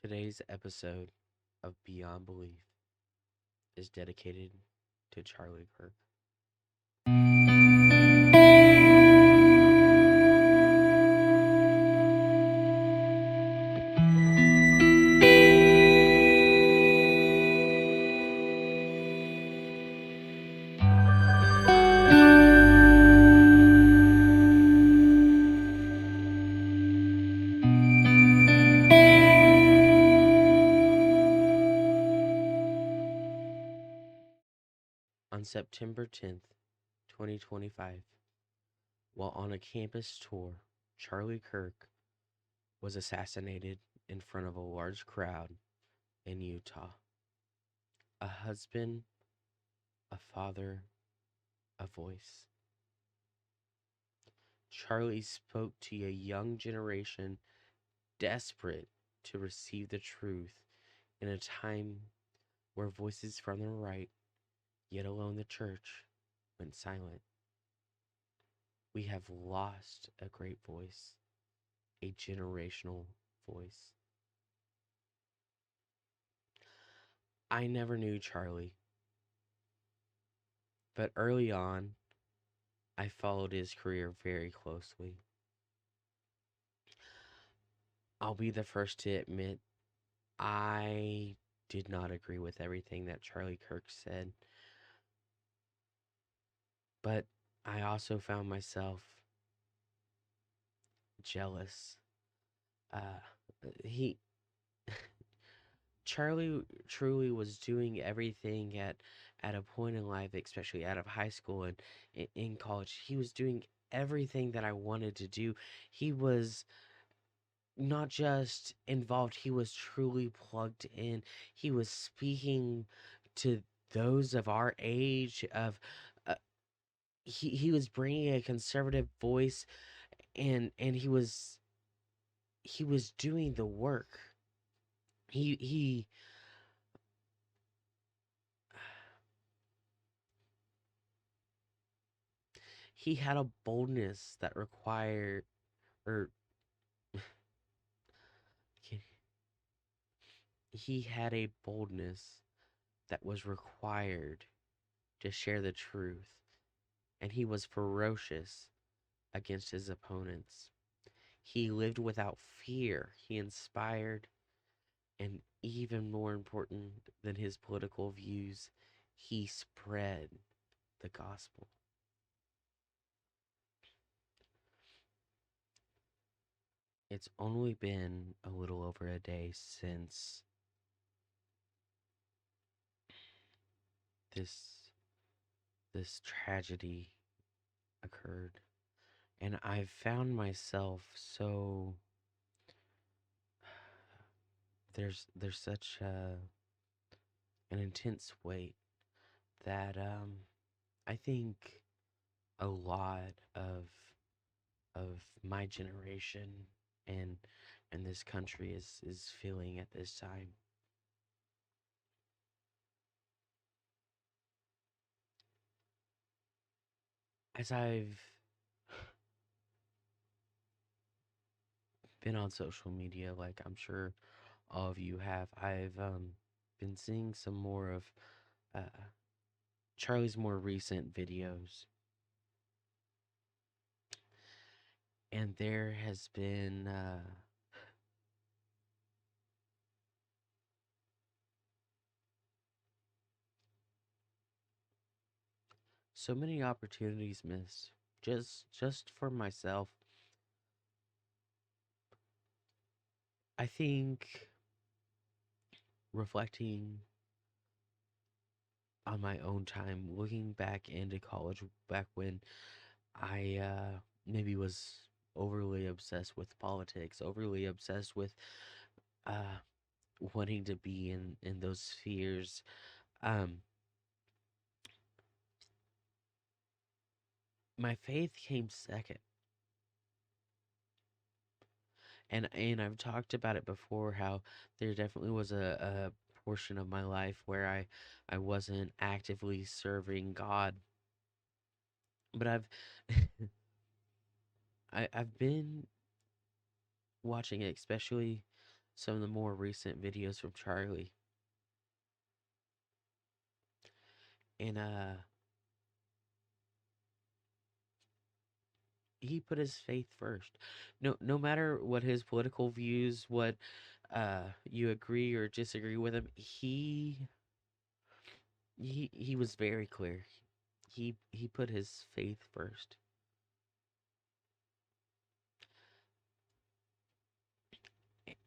Today's episode of Beyond Belief is dedicated to Charlie Kirk. On September 10th, 2025, while on a campus tour, Charlie Kirk was assassinated in front of a large crowd in Utah. A husband, a father, a voice. Charlie spoke to a young generation desperate to receive the truth in a time where voices from the right, yet alone the church, went silent. We have lost a great voice, a generational voice. I never knew Charlie, but early on, I followed his career very closely. I'll be the first to admit I did not agree with everything that Charlie Kirk said, but I also found myself jealous. Uh, he Charlie truly was doing everything at a point in life, especially out of high school and in college. He was doing everything that I wanted to do. He was not just involved, he was truly plugged in. He was speaking to those of our age of uh, he was bringing a conservative voice, and he was doing the work. He he had a boldness that required, or he had a boldness that was required to share the truth, and he was ferocious against his opponents. He lived without fear. He inspired, and even more important than his political views, he spread the gospel. It's only been a little over a day since this this tragedy occurred, and I've found myself so there's such an intense weight that I think a lot of my generation and and this country is feeling at this time. As I've been on social media, like I'm sure all of you have, I've been seeing some more of uh, Charlie's more recent videos, and there has been so many opportunities missed. Just for myself, I think reflecting on my own time, looking back into college, back when I maybe was overly obsessed with politics, overly obsessed with uh, wanting to be in those spheres. Um, my faith came second, and I've talked about it before. How there definitely was a portion of my life where I wasn't actively serving God, but I've been watching it, especially some of the more recent videos from Charlie, and he put his faith first. No matter what his political views, what you agree or disagree with him, he was very clear. He put his faith first.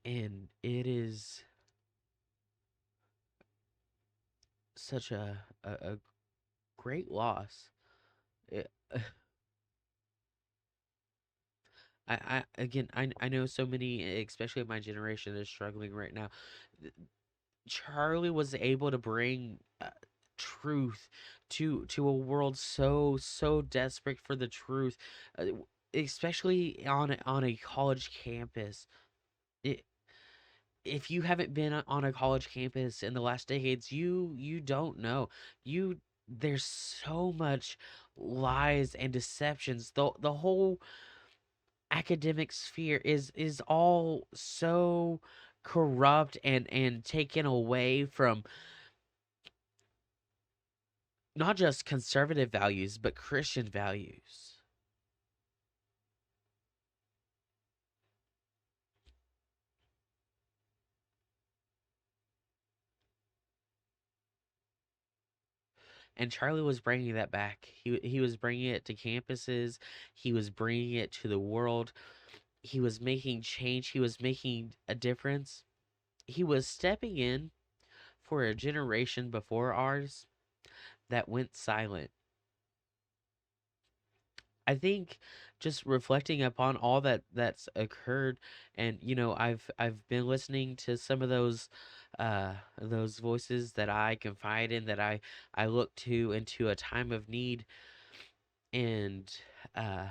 And it is such a great loss. It, I know so many, especially my generation, is struggling right now. Charlie was able to bring truth to a world so desperate for the truth, especially on a college campus. It, if you haven't been on a college campus in the last decades, you don't know. You There's so much lies and deceptions. The whole academic sphere is all so corrupt and taken away from not just conservative values but Christian values. And Charlie was bringing that back. He was bringing it to campuses. He was bringing it to the world. He was making change. He was making a difference. He was stepping in for a generation before ours that went silent. I think just reflecting upon all that's occurred, and I've been listening to some of those voices that I confide in, that I look to into a time of need. And uh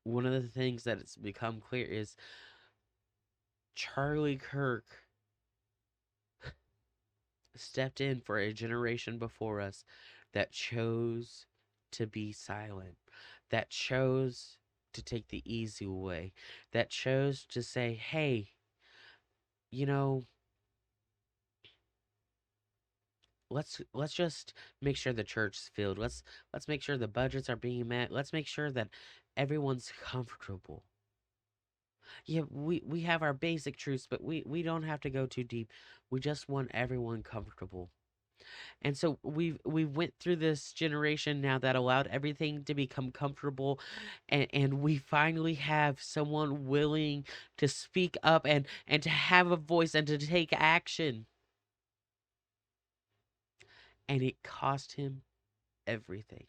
one of the things that it's become clear is Charlie Kirk stepped in for a generation before us that chose to be silent, that chose to take the easy way, that chose to say, hey, you know, let's just make sure the church's filled. Let's make sure the budgets are being met. Let's make sure that everyone's comfortable. Yeah, we have our basic truths, but we don't have to go too deep. We just want everyone comfortable. And so we went through this generation now that allowed everything to become comfortable, and we finally have someone willing to speak up and to have a voice and to take action. And it cost him everything.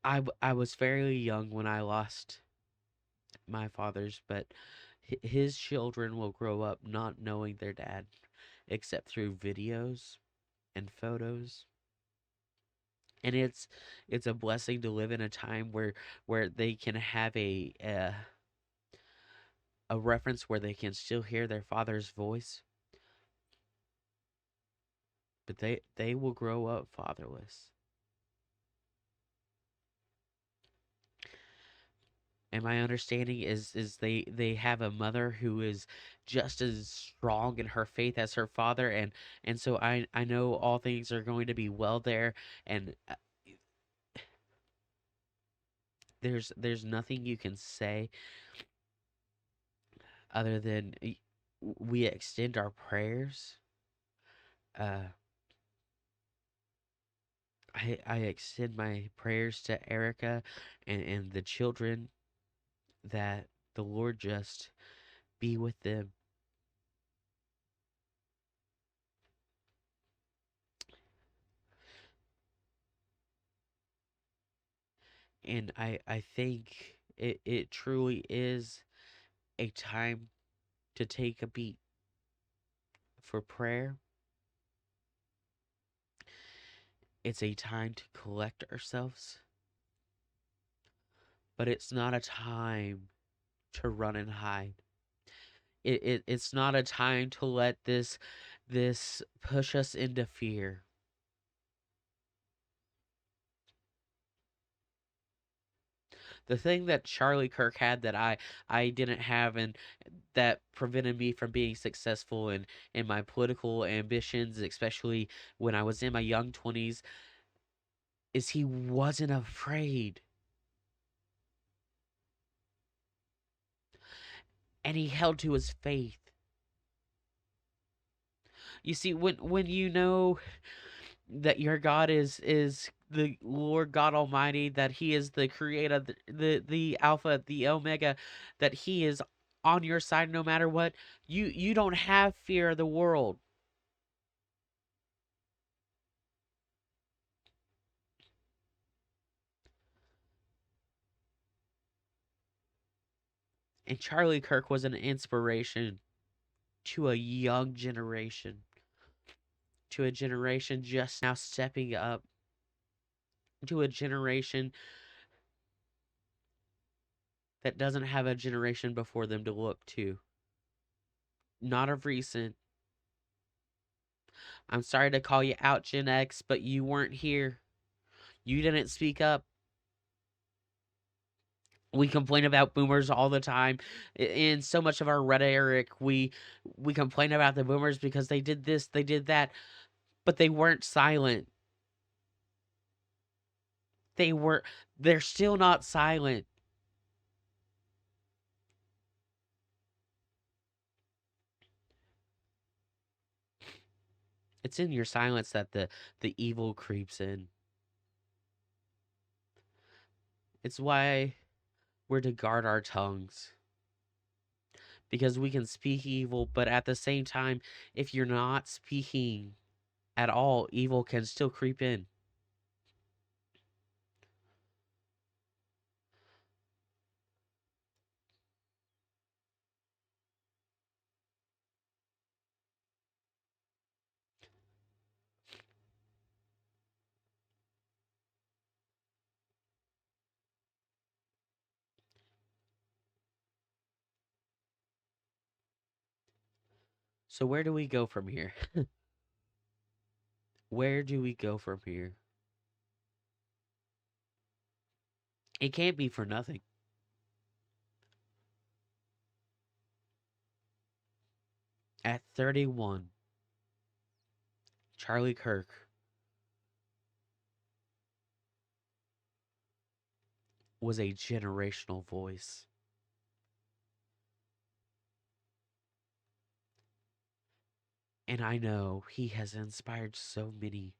I was fairly young when I lost my father's, but his children will grow up not knowing their dad except through videos and photos. And it's a blessing to live in a time where they can have a reference where they can still hear their father's voice, but they will grow up fatherless. And my understanding is they have a mother who is just as strong in her faith as her father, and so I know all things are going to be well there. And there's nothing you can say other than we extend our prayers. uh I extend my prayers to Erica and the children, that the Lord just be with them. And I think it truly is a time to take a beat for prayer, It's a time to collect ourselves, but it's not a time to run and hide. It's not a time to let this push us into fear. The thing that Charlie Kirk had that I didn't have, and that prevented me from being successful in my political ambitions, especially when I was in my young 20s, is he wasn't afraid. And he held to his faith. You see, when you know that your God is the Lord God Almighty, that He is the Creator, the Alpha, the Omega, that He is on your side no matter what, you don't have fear of the world. And Charlie Kirk was an inspiration to a young generation, to a generation just now stepping up, to a generation that doesn't have a generation before them to look to. Not of recent. I'm sorry to call you out, Gen X, but you weren't here. You didn't speak up. We complain about boomers all the time. In so much of our rhetoric, we complain about the boomers because they did this, they did that, but they weren't silent. They were they're still not silent. It's in your silence that the evil creeps in. It's why we're to guard our tongues, because we can speak evil, but at the same time, if you're not speaking at all, evil can still creep in. So where do we go from here? Where do we go from here? It can't be for nothing. At 31, Charlie Kirk was a generational voice. And I know he has inspired so many.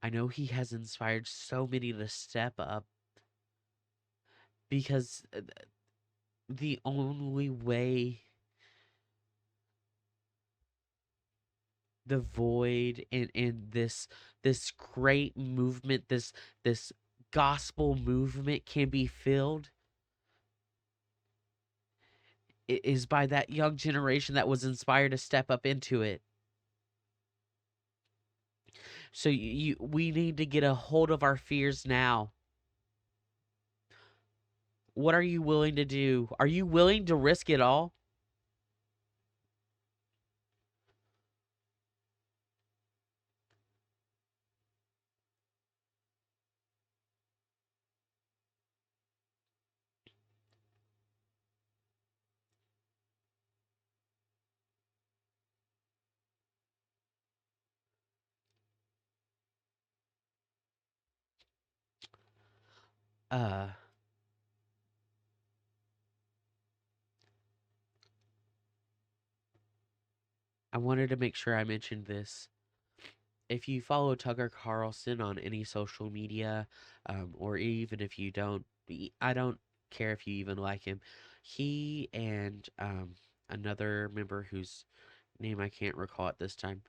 I know he has inspired so many to step up, because the only way the void in this great movement, this gospel movement can be filled is by that young generation that was inspired to step up into it. So we need to get a hold of our fears now. What are you willing to do? Are you willing to risk it all? Uh, I wanted to make sure I mentioned this. If you follow Tucker Carlson on any social media, or even if you don't, I don't care if you even like him. He and another member whose name I can't recall at this time,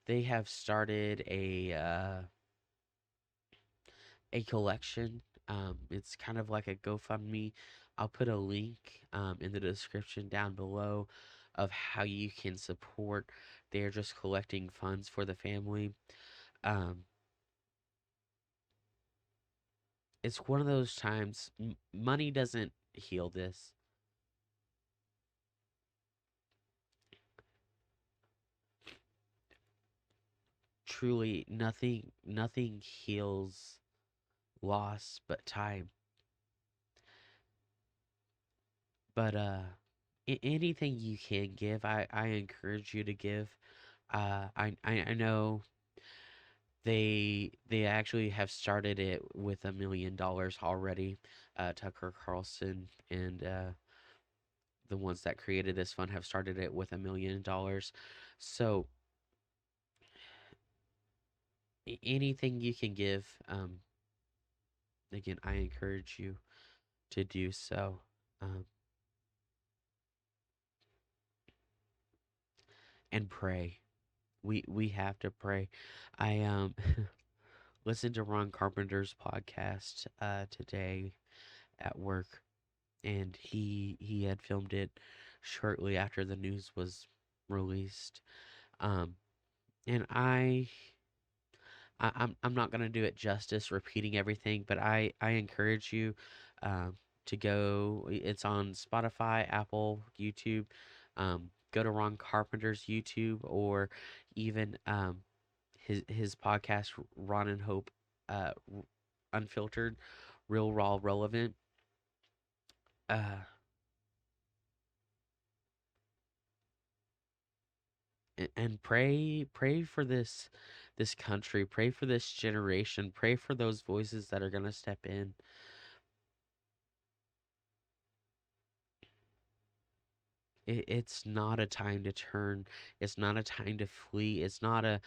they have started a collection. It's kind of like a GoFundMe. I'll put a link in the description down below of how you can support. They're just collecting funds for the family. um, it's one of those times. Money doesn't heal this. Truly, nothing heals loss but time. But anything you can give, I encourage you to give. I know they actually have started it with $1 million already. Tucker Carlson and the ones that created this fund have started it with $1 million. So anything you can give, again, I encourage you to do so. Um, and pray. We have to pray. I listened to Ron Carpenter's podcast today at work, and he had filmed it shortly after the news was released. Um, and I'm not gonna do it justice repeating everything, but I encourage you to go. It's on Spotify, Apple, YouTube. Go to Ron Carpenter's YouTube, or even his podcast, Ron and Hope, Unfiltered, Real Raw Relevant. Uh, and pray for this country, pray for this generation, pray for those voices that are gonna step in. It's not a time to turn. It's not a time to flee. It's not a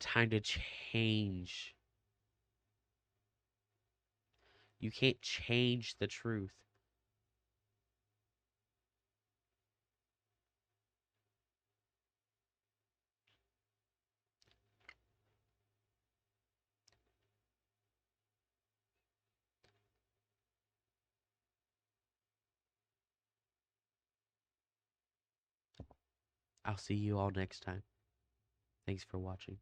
time to change. You can't change the truth. I'll see you all next time. Thanks for watching.